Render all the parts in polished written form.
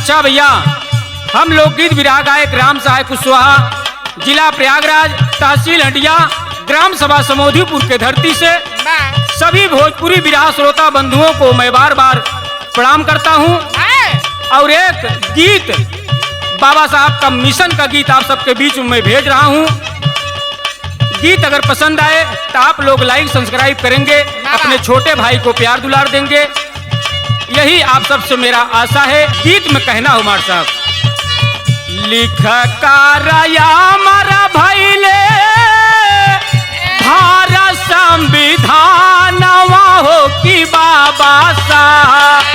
अच्छा भैया, हम लोकगीत विराह गायक राम सहाय कुशवाहा, जिला प्रयागराज, तहसील हंडिया, ग्राम सभा समोधीपुर के धरती से सभी भोजपुरी विराह श्रोता बंधुओं को मैं बार बार प्रणाम करता हूं। और एक गीत बाबा साहब का मिशन का गीत आप सबके बीच में मैं भेज रहा हूं। गीत अगर पसंद आए तो आप लोग लाइक सब्सक्राइब करेंगे, अपने छोटे भाई को प्यार दुलार देंगे, यही आप सबसे मेरा आशा है। गीत में कहना हो मार साहब, लिख कारया मरा भैले भारत संविधान हो कि बाबा साहब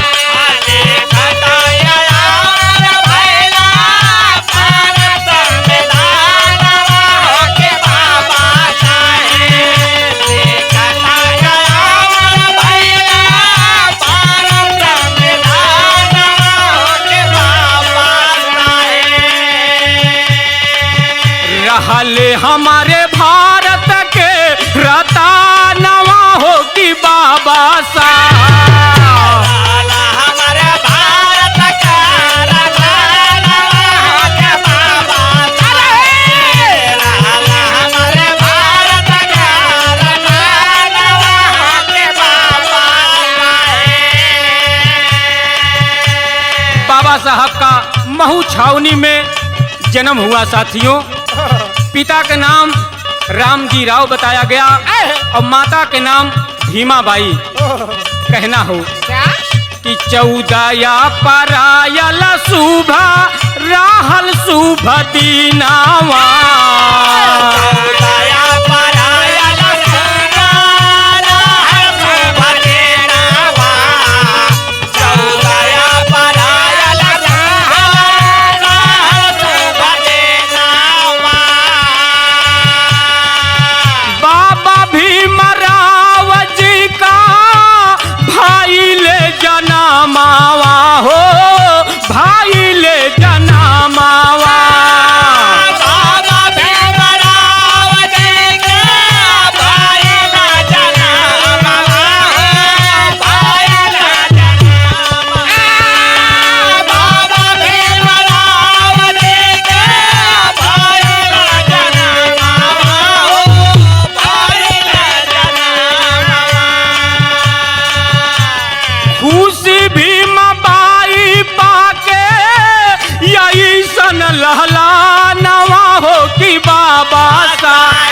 रहले हमारे भारत के रतानवा हो कि बाबा साहब हमारे भारत का रतानवा हो कि बाबा साहब हमारे भारत का रतानवा हो कि बाबा साहब। बाबा साहब का महू छावनी में जन्म हुआ साथियों। पिता के नाम रामजी राव बताया गया और माता के नाम भीमाबाई। कहना हो कि 14 परायल शुभ राहल शुभ दीनावा लहला नवा हो कि बाबा साहब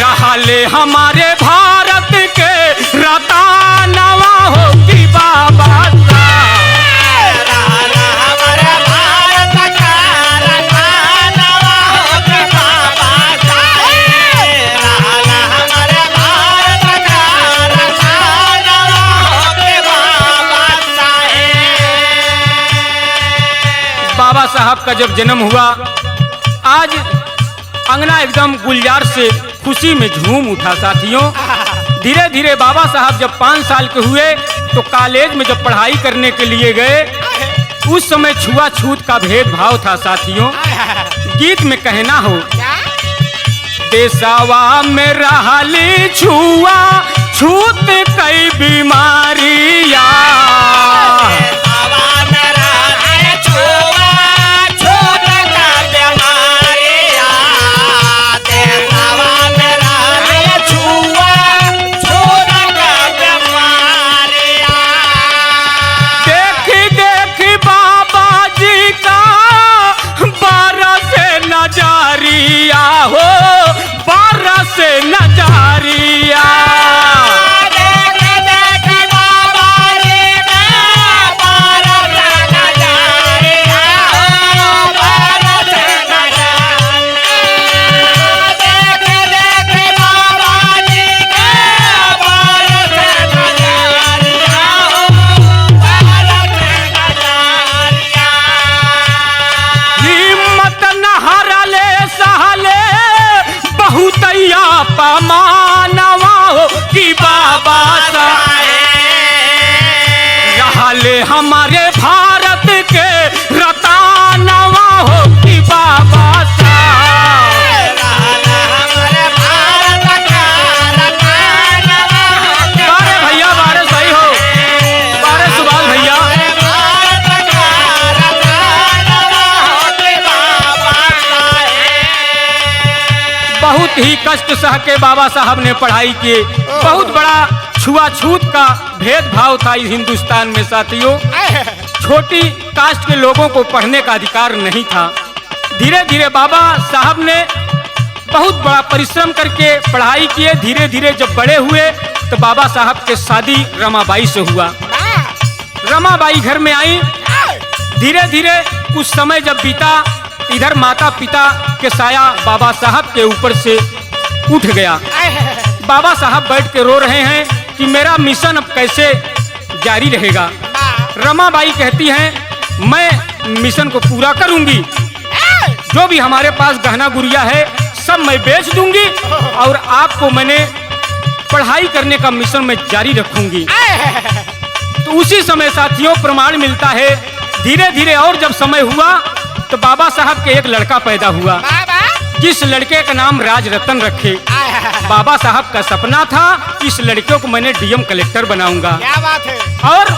रहले हमारे भारत के रतानवा हो कि बाबा साहब हमारे भारत का रतानवा हो कि बाबा साहब हमारे भारत का रतानवा हो कि बाबा साहब। बाबा साहब का जब जन्म हुआ, आज अंगना एकदम गुलजार से खुशी में झूम उठा साथियों। धीरे धीरे बाबा साहब जब 5 साल के हुए तो कॉलेज में जब पढ़ाई करने के लिए गए, उस समय छुआछूत का भेदभाव था साथियों। गीत में कहना हो, देशवा में रहली छुआ छूत कई बीमारियां हो 12 से नजारिया बहुत ही कष्ट सह के बाबा साहब ने पढ़ाई की। बहुत बड़ा छुआछूत का भेदभाव था इस हिंदुस्तान में साथियों। छोटी कास्ट के लोगों को पढ़ने का अधिकार नहीं था। धीरे धीरे बाबा साहब ने बहुत बड़ा परिश्रम करके पढ़ाई किए। धीरे धीरे जब बड़े हुए तो बाबा साहब के शादी रमाबाई से हुआ। रमाबाई घर में आई। धीरे धीरे कुछ समय जब बीता, इधर माता पिता के साया बाबा साहब के ऊपर से उठ गया। बाबा साहब बैठ के रो रहे हैं कि मेरा मिशन अब कैसे जारी रहेगा। रमाबाई कहती हैं मैं मिशन को पूरा करूंगी, जो भी हमारे पास गहना गुड़िया है सब मैं बेच दूंगी और आपको मैंने पढ़ाई करने का मिशन मैं जारी रखूंगी। तो उसी समय साथियों प्रमाण मिलता है। धीरे धीरे और जब समय हुआ तो बाबा साहब के एक लड़का पैदा हुआ, जिस लड़के का नाम राज रतन रखे। बाबा साहब का सपना था इस लड़के को मैंने डीएम कलेक्टर बनाऊंगा। क्या बात है। और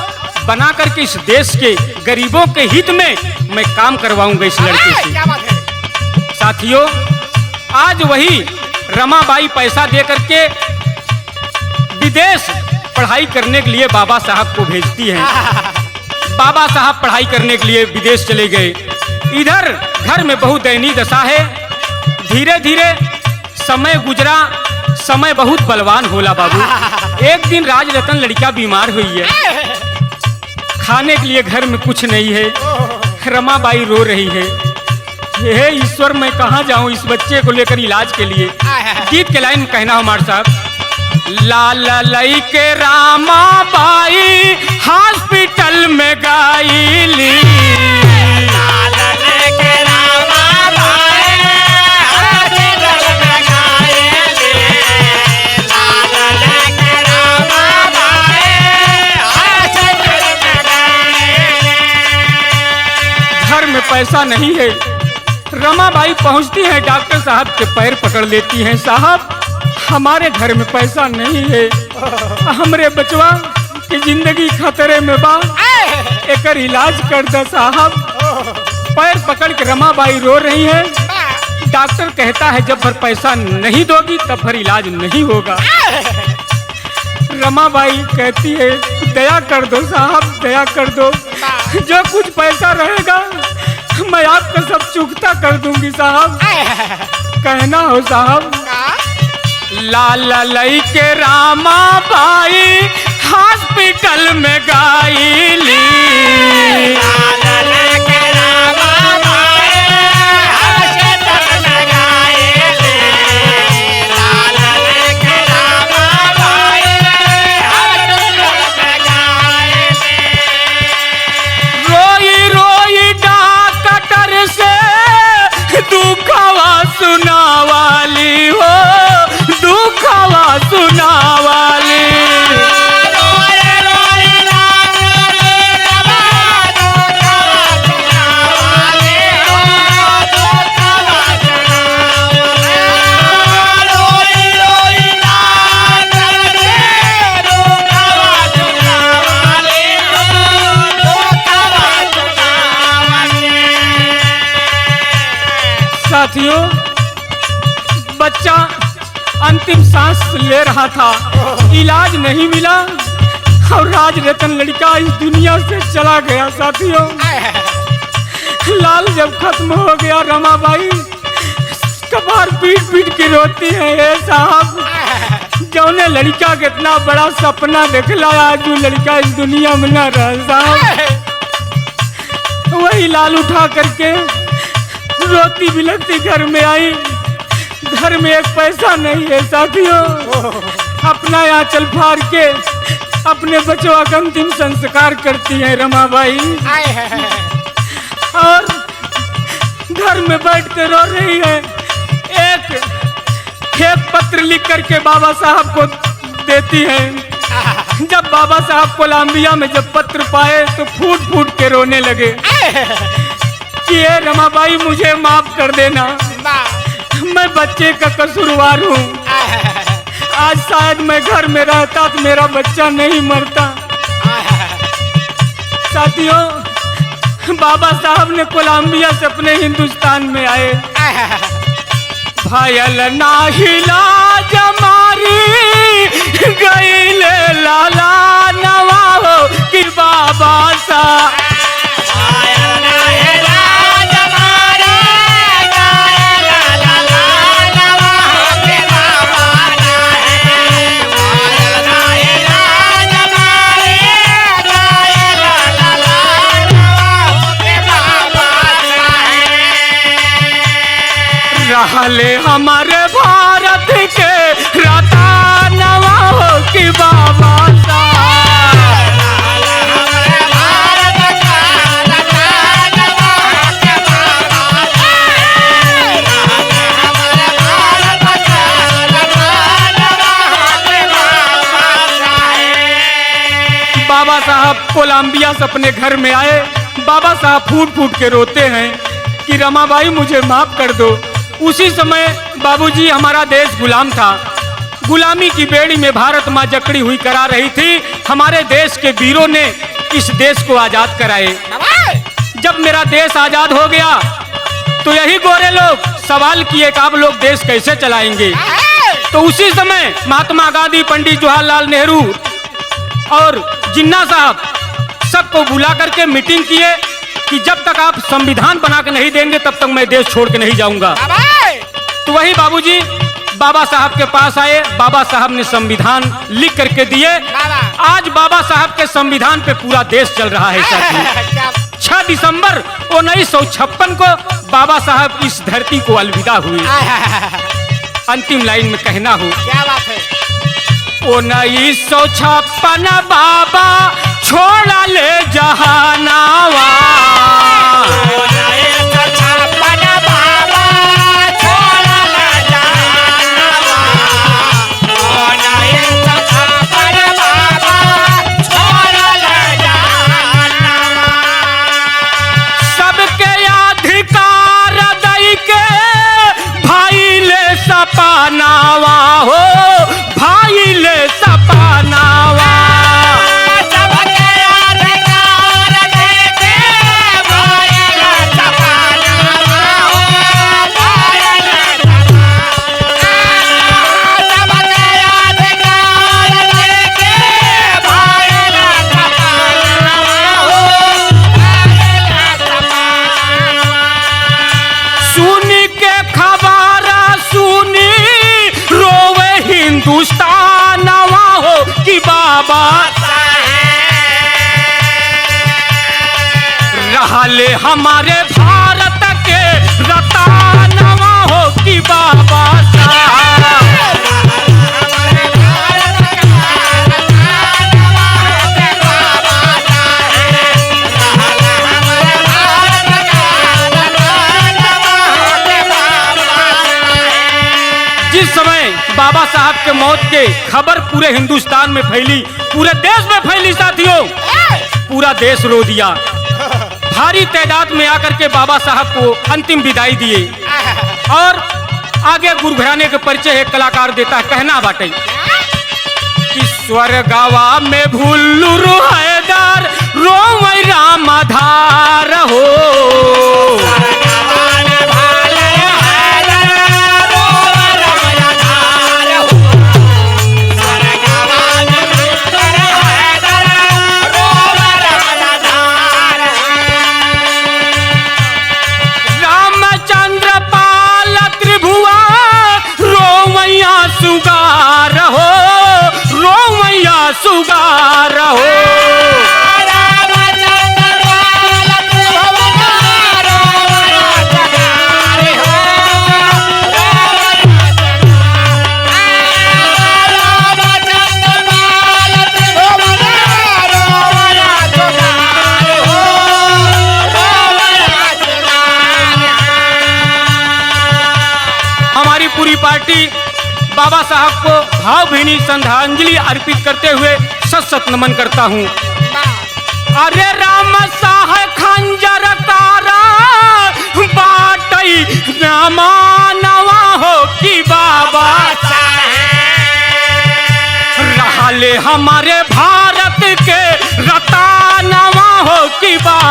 बना करके इस देश के गरीबों के हित में मैं काम करवाऊंगा इस लड़के से। क्या बात है। साथियों आज वही रमाबाई पैसा दे करके विदेश पढ़ाई करने के लिए बाबा साहब को भेजती हैं। बाबा साहब पढ़ाई करने के लिए विदेश चले गए। इधर घर में बहुत दयनीय दशा है। धीरे धीरे समय गुजरा। समय बहुत बलवान होला बाबू। एक दिन राज रतन लड़का बीमार हुई है। खाने के लिए घर में कुछ नहीं है। रमाबाई रो रही है, हे ईश्वर मैं कहाँ जाऊँ इस बच्चे को लेकर इलाज के लिए। गीत के लाइन कहना हमारे साहब। लाल लई के रामाबाई हॉस्पिटल में गायली। घर में पैसा नहीं है। रमाबाई पहुंचती है, डॉक्टर साहब के पैर पकड़ लेती हैं। साहब हमारे घर में पैसा नहीं है, हमरे बचवा की जिंदगी खतरे में बा, एकर इलाज कर दो साहब। पैर पकड़ के रमाबाई रो रही है। डॉक्टर कहता है जब भर पैसा नहीं दोगी तब भर इलाज नहीं होगा। रमाबाई कहती है दया कर दो साहब, दया कर दो, जो कुछ पैसा रहेगा मैं आपका सब चुकता कर दूंगी साहब। कहना हो साहब। लाल लई के रामाबाई हॉस्पिटल में गायली। रोई रोई डॉक्टर से दुखवा सुनावाली हो, दुखवा सुनावाली। साथियों बच्चा अंतिम सांस ले रहा था, इलाज नहीं मिला और राज रतन लड़का इस दुनिया से चला गया। साथियों लाल जब खत्म हो गया रमाबाई कबार पीट पीट के रोती है। ये साहब जौने लड़का के इतना बड़ा सपना देखला आज वो लड़का इस दुनिया में न रहा साहब। वही लाल उठा करके रोती बिलखती घर में आई। घर में एक पैसा नहीं है साथियों। अपना आंचल फाड़ के अपने बचवा का अंतिम संस्कार करती है रमाबाई और घर में बैठ कर रो रही है। एक पत्र लिख करके बाबा साहब को देती है। जब बाबा साहब कोलंबिया में जब पत्र पाए तो फूट फूट के रोने लगे कि ये रमाबाई मुझे माफ कर देना, मैं बच्चे का कसूरवार हूँ। आज शायद मैं घर में रहता तो मेरा बच्चा नहीं मरता। साथियों बाबा साहब ने कोलंबिया से अपने हिंदुस्तान में आए। भयल नाही लाज मारी गईले लाला नवा हो कि बाबा सा रहले हमारे भारत के रतनवा हो कि बाबा सा बाबा साहब कोलंबिया से अपने घर में आए। बाबा साहब फूट फूट के रोते हैं कि रमाबाई मुझे माफ कर दो। उसी समय बाबूजी हमारा देश गुलाम था, गुलामी की बेड़ी में भारत माँ जकड़ी हुई करा रही थी। हमारे देश के वीरों ने इस देश को आजाद कराए। जब मेरा देश आजाद हो गया तो यही गोरे लोग सवाल किए कि आप लोग देश कैसे चलाएंगे। तो उसी समय महात्मा गांधी, पंडित जवाहरलाल नेहरू और जिन्ना साहब सबको बुला करके मीटिंग किए कि जब तक आप संविधान बना के नहीं देंगे तब तक मैं देश छोड़ के नहीं जाऊंगा। तो वही बाबूजी बाबा साहब के पास आए। बाबा साहब ने संविधान लिख करके दिए। आज बाबा साहब के संविधान पे पूरा देश चल रहा है साथी। 6 दिसंबर 1956 को बाबा साहब इस धरती को अलविदा हुए। अंतिम लाइन में कहना हो, क्या बात है। 1956 बाबा छोड़ा ले जहानावा, सबके अधिकार दई के भाई ले सपनावा हो, भाई ले सपनावा। हिंदुस्तानवा हो कि बाबा रहले हमारे भारत के रतनवा हो कि बाबा जिस समय बाबा साहब के मौत के खबर पूरे हिंदुस्तान में फैली, पूरे देश में फैली साथियों, पूरा देश रो दिया। भारी तादाद में आकर के बाबा साहब को अंतिम विदाई दिए। और आगे गुरु घराने के परिचय एक कलाकार देता है, कहना बाटे कि स्वर्गवा में भुल्लू हैदर रोवै रामधार हो, सुगार हो, रोमैया सुगार हो। हमारी पूरी पार्टी बाबा साहब को भावभीनी श्रद्धांजलि अर्पित करते हुए सत सत नमन करता हूँ। अरे राम साह खंजर तारा बाटई रामानवा हो कि बाबा रहले हमारे भारत के रतनवा हो कि बाबा